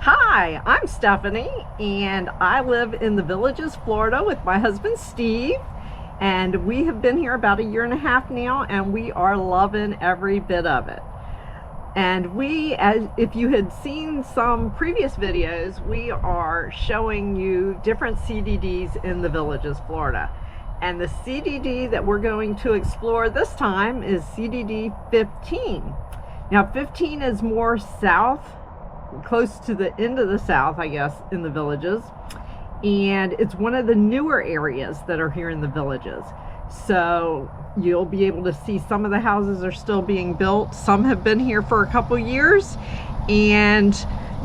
Hi, I'm Stephanie, and I live in the Villages, Florida with my husband Steve, and we have been here about 1.5 years now, and we are loving every bit of it. And if you had seen some previous videos, we are showing you different CDDs in the Villages, Florida. And the CDD that we're going to explore this time is CDD 15. Now 15 is more south, close to the end of the south, I guess, in the Villages, and it's one of the newer areas that are here in the Villages. So you'll be able to see some of the houses are still being built. Some have been here for a couple years, and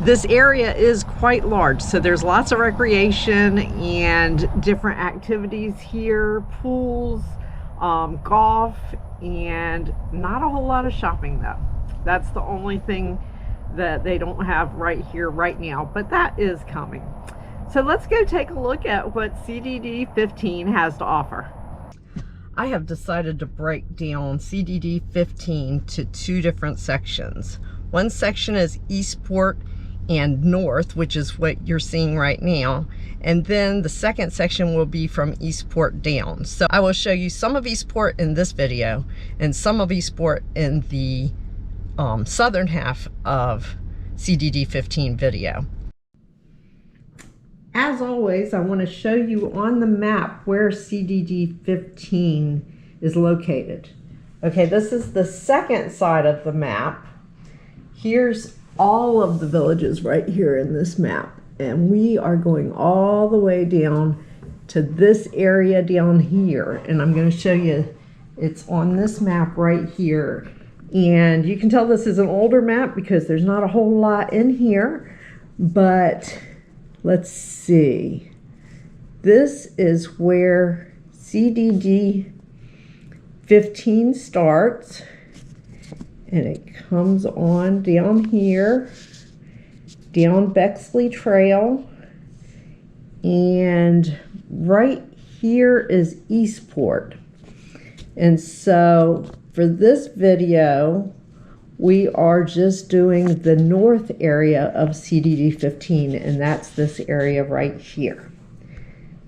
this area is quite large, so there's lots of recreation and different activities here, pools, golf, and not a whole lot of shopping though. That's the only thing that they don't have right here right now, but that is coming. So let's go take a look at what CDD 15 has to offer. I have decided to break down CDD 15 to two different sections. One section is Eastport and North, which is what you're seeing right now, and then the second section will be from Eastport down. So I will show you some of Eastport in this video and some of Eastport in the southern half of CDD 15 video. As always, I want to show you on the map where CDD 15 is located. Okay, this is the second side of the map. Here's all of the villages right here in this map, and we are going all the way down to this area down here, and I'm going to show you it's on this map right here. And you can tell this is an older map because there's not a whole lot in here, but let's see. This is where CDD 15 starts, and it comes on down here, down Bexley Trail, and right here is Eastport. And so for this video, we are just doing the north area of CDD 15, and that's this area right here.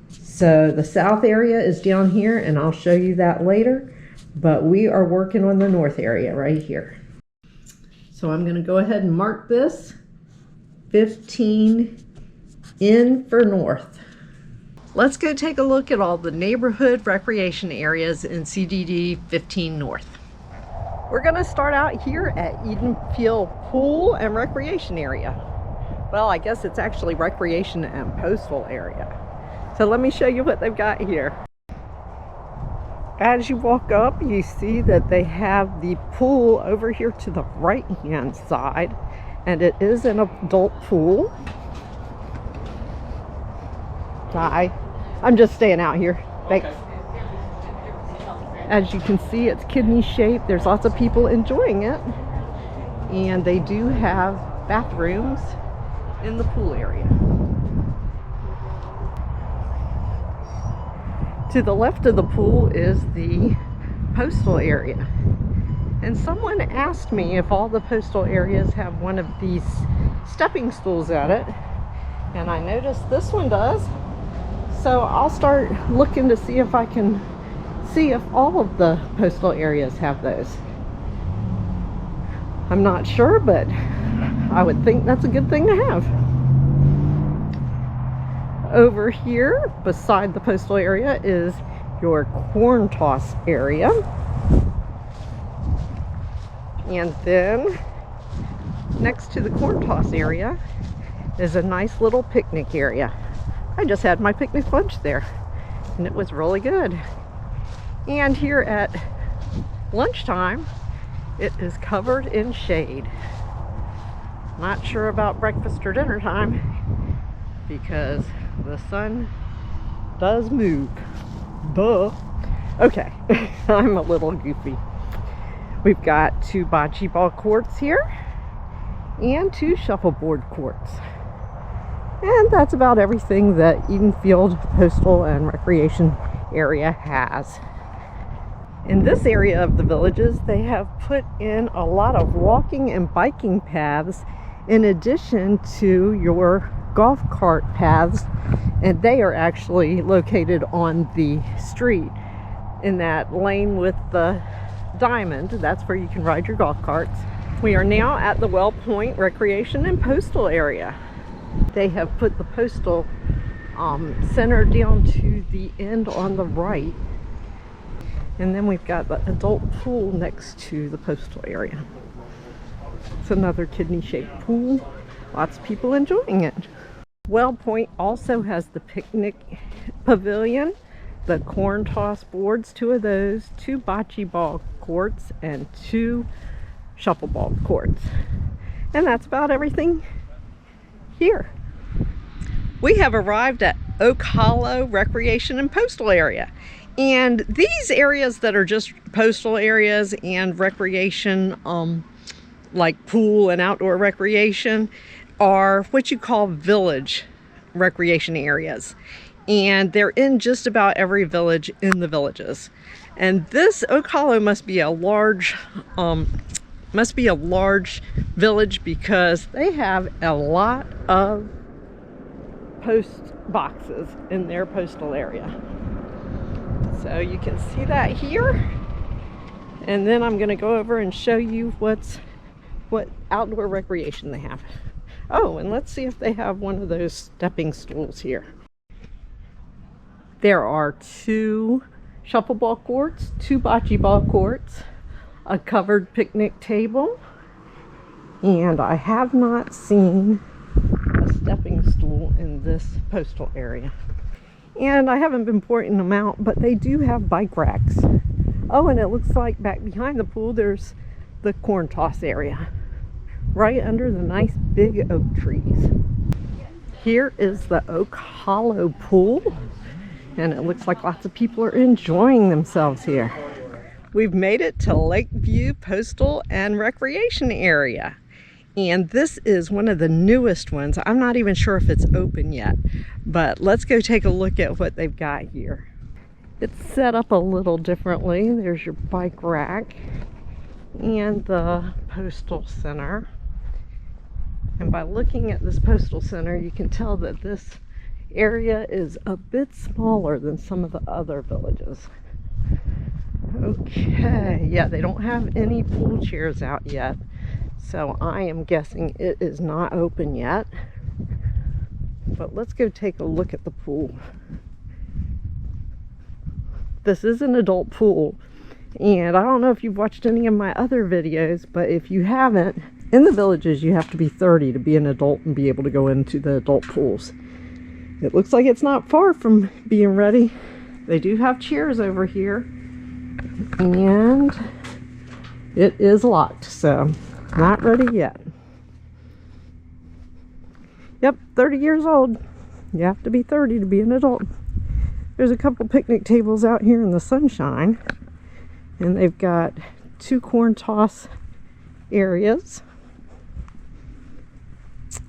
So the south area is down here, and I'll show you that later, but we are working on the north area right here. So I'm going to go ahead and mark this 15 in for north. Let's go take a look at all the neighborhood recreation areas in CDD 15 North. We're going to start out here at Edenfield Pool and Recreation Area. Well, I guess it's actually Recreation and Postal Area. So let me show you what they've got here. As you walk up, you see that they have the pool over here to the right-hand side, and it is an adult pool. Hi, I'm just staying out here. Thanks. Okay. As you can see, it's kidney shaped. There's lots of people enjoying it, and they do have bathrooms in the pool area. To the left of the pool is the postal area, and someone asked me if all the postal areas have one of these stepping stools at it, and I noticed this one does. So I'll start looking to see if I can see if all of the postal areas have those. I'm not sure, but I would think that's a good thing to have. Over here beside the postal area is your corn toss area, and then next to the corn toss area is a nice little picnic area. I just had my picnic lunch there, and it was really good. And here at lunchtime, it is covered in shade. Not sure about breakfast or dinner time because the sun does move. Duh. Okay, I'm a little goofy. We've got 2 bocce ball courts here and 2 shuffleboard courts. And that's about everything that Edenfield Postal and Recreation Area has. In this area of the Villages, they have put in a lot of walking and biking paths in addition to your golf cart paths, and they are actually located on the street in that lane with the diamond. That's where you can ride your golf carts. We are now at the Wellpoint Recreation and Postal area. They have put the postal center down to the end on the right, and then we've got the adult pool next to the postal area. It's another kidney-shaped pool. Lots of people enjoying it. Wellpoint also has the picnic pavilion, the corn toss boards, 2 of those, 2 bocce ball courts, and 2 shuffleball courts. And that's about everything here. We have arrived at Oak Hollow Recreation and Postal area. And these areas that are just postal areas and recreation, like pool and outdoor recreation, are what you call village recreation areas. And they're in just about every village in the villages. And this Oak Hollow must be a large village, because they have a lot of post boxes in their postal area. So you can see that here. And then I'm going to go over and show you what outdoor recreation they have. Oh, and let's see if they have one of those stepping stools here. There are 2 shuffleball courts, 2 bocce ball courts, a covered picnic table, and I have not seen a stepping stool in this postal area. And I haven't been pointing them out, but they do have bike racks. Oh, and it looks like back behind the pool there's the corn toss area, right under the nice big oak trees. Here is the Oak Hollow pool, and it looks like lots of people are enjoying themselves here. We've made it to Lakeview Postal and Recreation area. And this is one of the newest ones. I'm not even sure if it's open yet, but let's go take a look at what they've got here. It's set up a little differently. There's your bike rack and the postal center. And by looking at this postal center, you can tell that this area is a bit smaller than some of the other villages. Okay, yeah, they don't have any pool chairs out yet. So I am guessing it is not open yet. But let's go take a look at the pool. This is an adult pool. And I don't know if you've watched any of my other videos, but if you haven't, in the villages you have to be 30 to be an adult and be able to go into the adult pools. It looks like it's not far from being ready. They do have chairs over here. And it is locked, so not ready yet. Yep, 30 years old. You have to be 30 to be an adult. There's a couple picnic tables out here in the sunshine. And they've got 2 corn toss areas.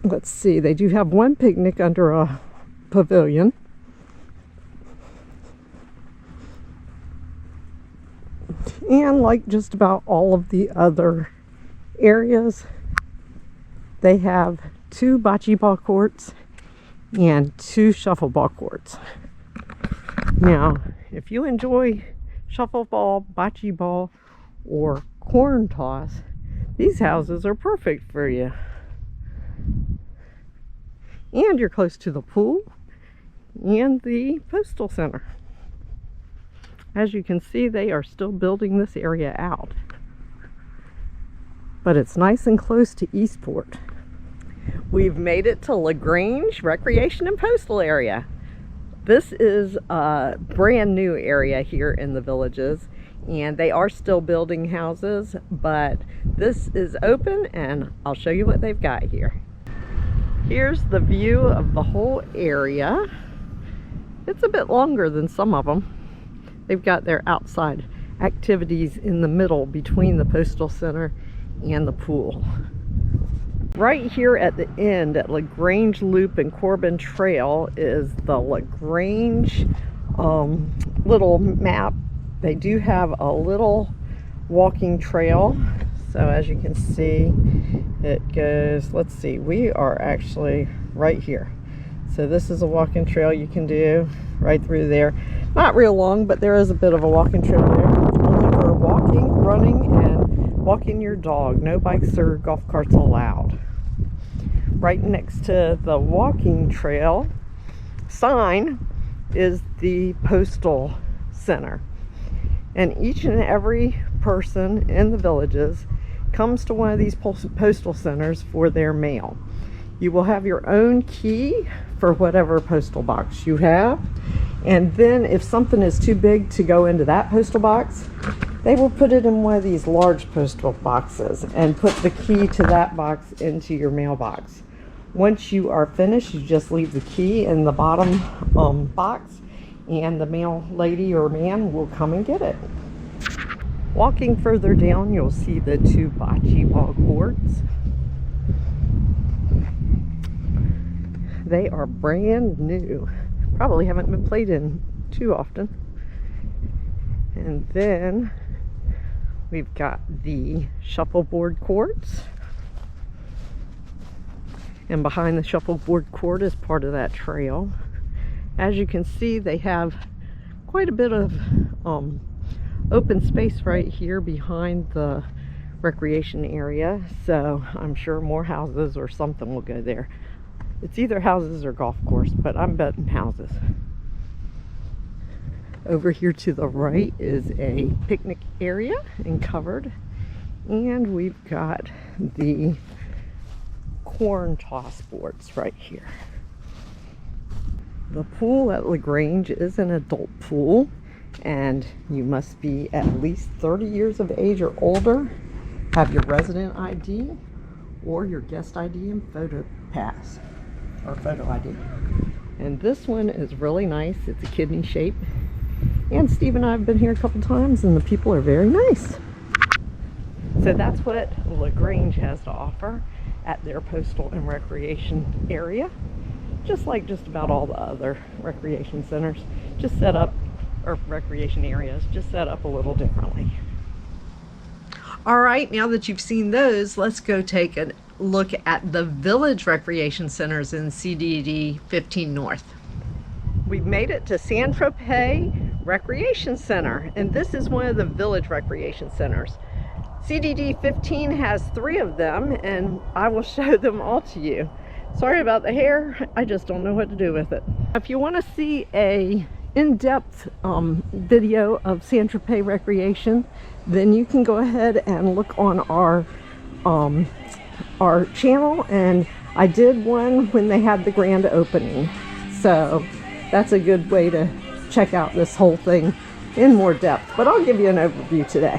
Let's see, they do have 1 picnic under a pavilion. And like just about all of the other areas, they have 2 bocce ball courts and 2 shuffleball courts. Now, if you enjoy shuffleball, bocce ball, or corn toss, these houses are perfect for you. And you're close to the pool and the postal center. As you can see, they are still building this area out. But it's nice and close to Eastport. We've made it to LaGrange Recreation and Postal area. This is a brand new area here in the villages, and they are still building houses, but this is open and I'll show you what they've got here. Here's the view of the whole area. It's a bit longer than some of them. They've got their outside activities in the middle between the postal center and the pool. Right here at the end at LaGrange Loop and Corbin Trail is the LaGrange little map. They do have a little walking trail So as you can see, it goes, let's see, we are actually right here. So this is a walking trail you can do right through there. Not real long, but there is a bit of a walking trail there. Only for walking, running, and walking your dog. No bikes or golf carts allowed. Right next to the walking trail sign is the postal center. And each and every person in the villages comes to one of these postal centers for their mail. You will have your own key for whatever postal box you have, and then if something is too big to go into that postal box, they will put it in one of these large postal boxes and put the key to that box into your mailbox. Once you are finished, you just leave the key in the bottom box, and the mail lady or man will come and get it. Walking further down, you'll see the 2 bocce ball courts. They are brand new. Probably haven't been played in too often. And then we've got the shuffleboard courts. And behind the shuffleboard court is part of that trail. As you can see, they have quite a bit of open space right here behind the recreation area, so I'm sure more houses or something will go there. It's either houses or golf course, but I'm betting houses. Over here to the right is a picnic area and covered, and we've got the corn toss boards right here. The pool at LaGrange is an adult pool, and you must be at least 30 years of age or older, have your resident ID or your guest ID and photo pass or photo ID. And this one is really nice. It's a kidney shape, and Steve and I have been here a couple times, and the people are very nice. So that's what LaGrange has to offer at their postal and recreation area, just like just about all the other recreation centers, just set up, or recreation areas, just set up a little differently. All right, now that you've seen those, let's go take a look at the village recreation centers in CDD 15 North. We've made it to Sanrope Recreation Center, and this is one of the village recreation centers. CDD 15 has 3 of them, and I will show them all to you. Sorry about the hair, I just don't know what to do with it. If you want to see a in-depth video of Sanrope Recreation, then you can go ahead and look on our channel, and I did one when they had the grand opening, so that's a good way to check out this whole thing in more depth, but I'll give you an overview today.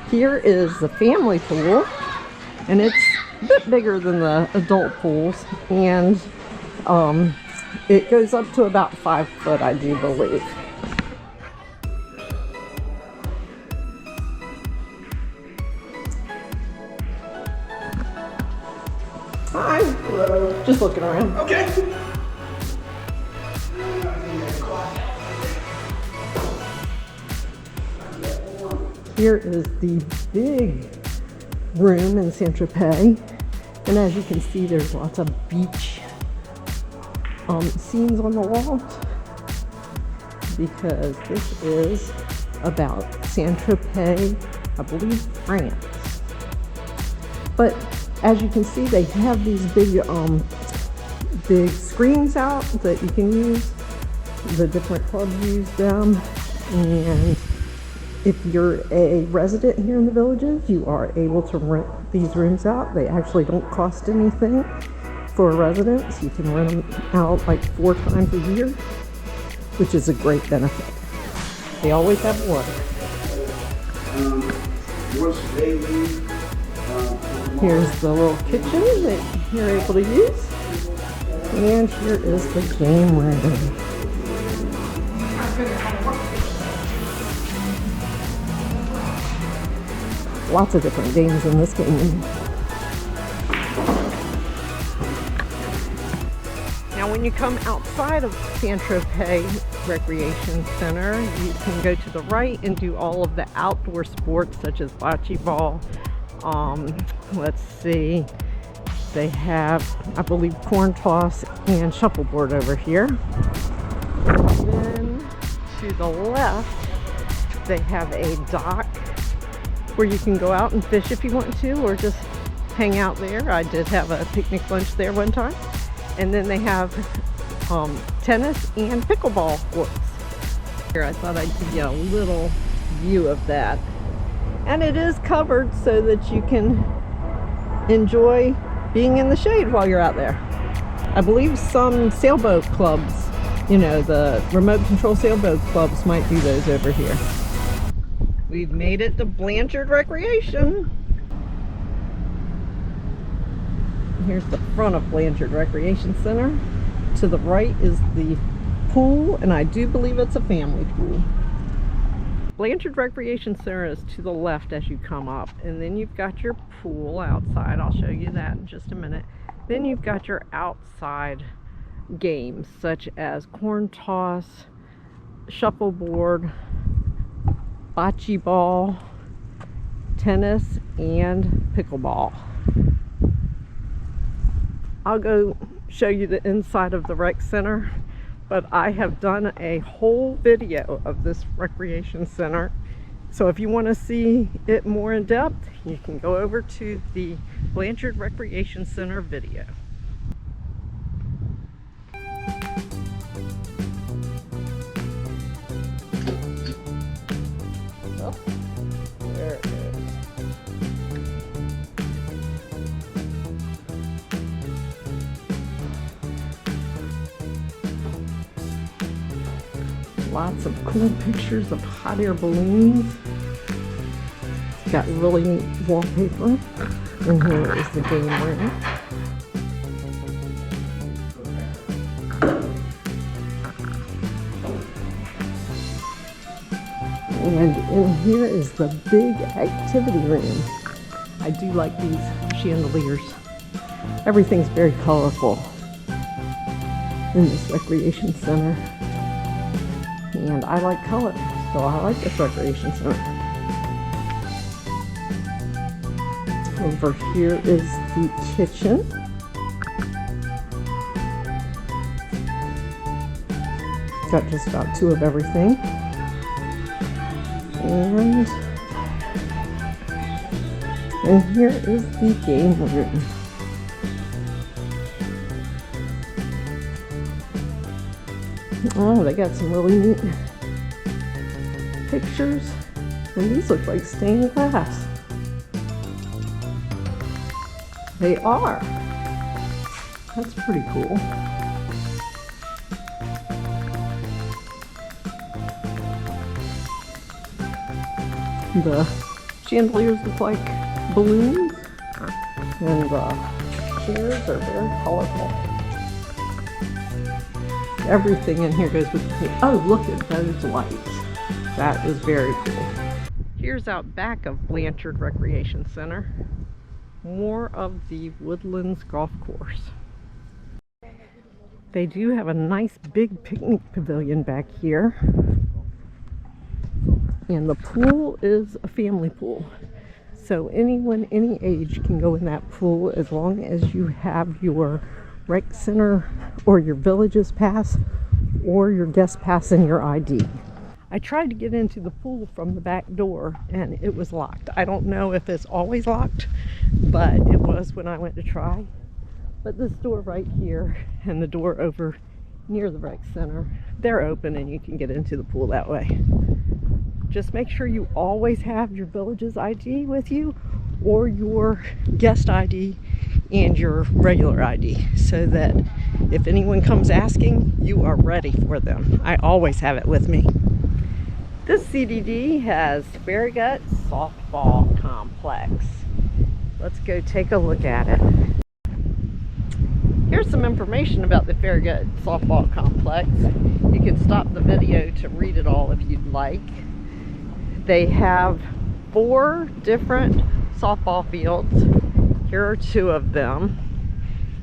Here is the family pool, and it's a bit bigger than the adult pools, and it goes up to about 5 foot, I do believe. Hi. Hello. Just looking around. Okay. Here is the big room in Sanrope, and as you can see, there's lots of beach scenes on the wall, because this is about Sanrope, I believe, France. But as you can see, they have these big screens out that you can use. The different clubs use them, and if you're a resident here in the villages, you are able to rent these rooms out. They actually don't cost anything for residents. You can rent them out like 4 times a year, which is a great benefit. They always have water. Here's the little kitchen that you're able to use. And here is the game room. Lots of different games in this game room. Now when you come outside of Sanrope Recreation Center, you can go to the right and do all of the outdoor sports such as bocce ball. Let's see, they have, I believe, corn toss and shuffleboard over here. Then to the left, they have a dock where you can go out and fish if you want to, or just hang out there. I did have a picnic lunch there one time. And then they have tennis and pickleball courts. Here, I thought I'd give you a little view of that. And it is covered so that you can enjoy being in the shade while you're out there. I believe some sailboat clubs, you know, the remote control sailboat clubs might do those over here. We've made it to Blanchard Recreation. Here's the front of Blanchard Recreation Center. To the right is the pool, and I do believe it's a family pool. Blanchard Recreation Center is to the left as you come up, and then you've got your pool outside. I'll show you that in just a minute. Then you've got your outside games such as corn toss, shuffleboard, bocce ball, tennis, and pickleball. I'll go show you the inside of the rec center, but I have done a whole video of this recreation center. So if you want to see it more in depth, you can go over to the Blanchard Recreation Center video. Oh, there it is. Lots of cool pictures of hot air balloons. It's got really neat wallpaper. And here is the game room. And in here is the big activity room. I do like these chandeliers. Everything's very colorful in this recreation center. And I like color, so I like this recreation center. Over here is the kitchen. Got just about two of everything. And here is the game room. Oh, they got some really neat pictures. And these look like stained glass. They are. That's pretty cool. The chandeliers look like balloons, and the chairs are very colorful. Everything in here goes with the paint. Oh, look at those lights. That is very cool. Here's out back of Blanchard Recreation Center. More of the Woodlands Golf Course. They do have a nice big picnic pavilion back here. And the pool is a family pool. So anyone, any age can go in that pool as long as you have your rec center or your village's pass or your guest pass and your ID. I tried to get into the pool from the back door and it was locked. I don't know if it's always locked, but it was when I went to try. But this door right here and the door over near the rec center, they're open and you can get into the pool that way. Just make sure you always have your village's ID with you or your guest ID and your regular ID so that if anyone comes asking, you are ready for them. I always have it with me. This CDD has Farragut Softball Complex. Let's go take a look at it. Here's some information about the Farragut Softball Complex. You can stop the video to read it all if you'd like. They have 4 different softball fields. Here are 2 of them.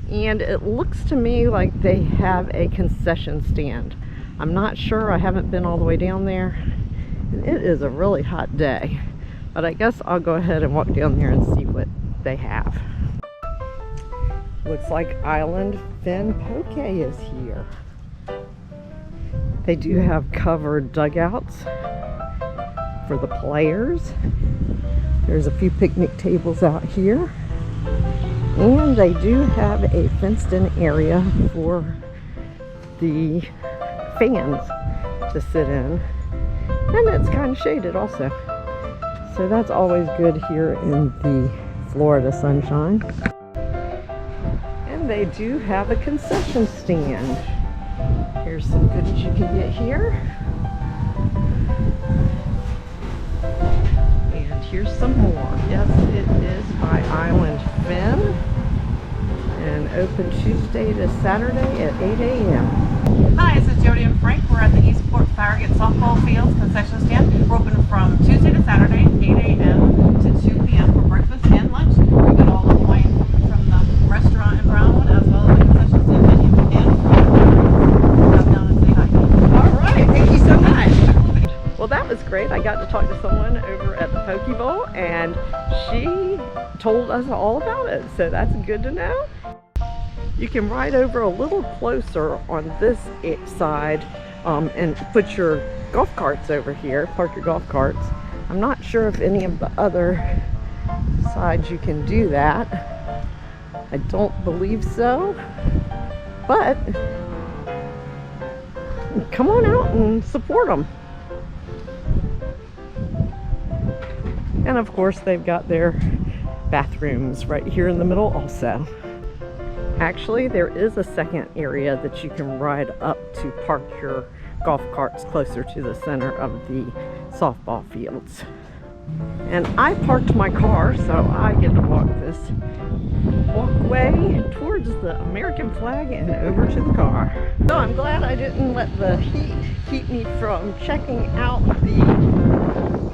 and it looks to me like they have a concession stand. I'm not sure, I haven't been all the way down there. It is a really hot day, but I guess I'll go ahead and walk down there and see what they have. Looks like Island Fin Poke is here. They do have covered dugouts for the players. There's a few picnic tables out here. And they do have a fenced-in area for the fans to sit in. And it's kind of shaded also. So that's always good here in the Florida sunshine. And they do have a concession stand. Here's some goodies you can get here. And here's some more. Yes, it is by Island Fin. And open Tuesday to Saturday at 8 a.m. Hi, this is Jody and Frank. We're at the Eastport Farragut softball fields concession stand. We're open from Tuesday to Saturday, 8 a.m. to 2 p.m. for breakfast and lunch. We've got all the Hawaiian food from the restaurant in Brownwood, as well as the concession stand menu. And come down and say hi. All right, thank you so much. Well, that was great. I got to talk to someone over at the Poke Bowl, and she told us all about it, so that's good to know. You can ride over a little closer on this side and put your golf carts over here, park your golf carts. I'm not sure if any of the other sides you can do that. I don't believe so, but come on out and support them. And of course they've got their bathrooms right here in the middle also. Actually, there is a second area that you can ride up to park your golf carts closer to the center of the softball fields. And I parked my car, so I get to walk this walkway towards the American flag and over to the car. So I'm glad I didn't let the heat keep me from checking out the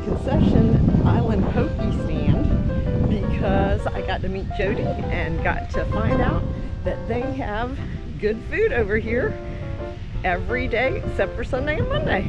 concession Island Poke stand, because I got to meet Jody and got to find out that they have good food over here every day except for Sunday and Monday.